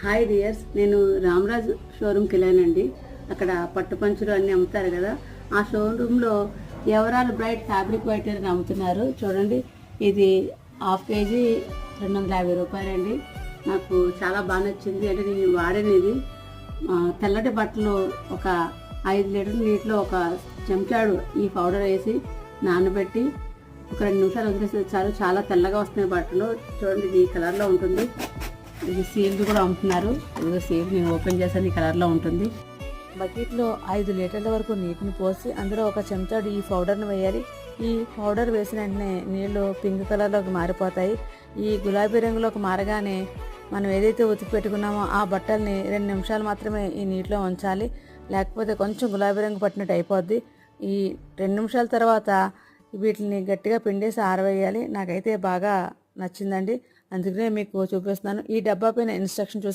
Hi dears, నేను రామరాజ్ షోరూమ్కి వెళ్ళానండి. అక్కడ పట్టు పంచులు అన్నీ అమ్ముతారు కదా. ఆ షోరూంలో ఎవరాల్ బ్రైట్ ఫ్యాబ్రిక్ వైట్నర్ అని అమ్ముతున్నారు. చూడండి, ఇది హాఫ్ కేజీ 250 రూపాయలండి. నాకు చాలా బాగా నచ్చింది. అంటే నేను వాడాను ఇది. తెల్లటి బట్టలు ఒక 5 లీటర్ల నీటిలో ఒక చెంచాడు ఈ పౌడర్ వేసి నానబెట్టి ఒక 2 నిమిషాలు వదిలేస్తే చాలు, చాలా తెల్లగా వస్తున్నాయి బట్టలు. చూడండి, ఇది ఈ కలర్లో ఉంటుంది. ఇది సీల్డ్ కూడా అమ్ముతున్నారు. ఇది సీల్ నేను ఓపెన్ చేశాను, ఈ కలర్లో ఉంటుంది. బకెట్లో 5 లీటర్ల వరకు నీటిని పోసి అందులో ఒక చెంచాడు ఈ పౌడర్ని వేయాలి. ఈ పౌడర్ వేసిన వెంటనే నీళ్లు పింక్ కలర్లోకి మారిపోతాయి. ఈ గులాబీ రంగులోకి మారగానే మనం ఏదైతే ఉతికి పెట్టుకున్నామో ఆ బట్టల్ని 2 నిమిషాలు మాత్రమే ఈ నీటిలో ఉంచాలి. లేకపోతే కొంచెం గులాబీ రంగు పట్టినట్టు అయిపోద్ది. ఈ 2 నిమిషాల తర్వాత వీటిని గట్టిగా పిండేసి ఆరవేయాలి. నాకైతే బాగా నచ్చిందండి, అందుకనే మీకు చూపిస్తున్నాను. ఈ డబ్బా పైన ఇన్స్ట్రక్షన్ చూసి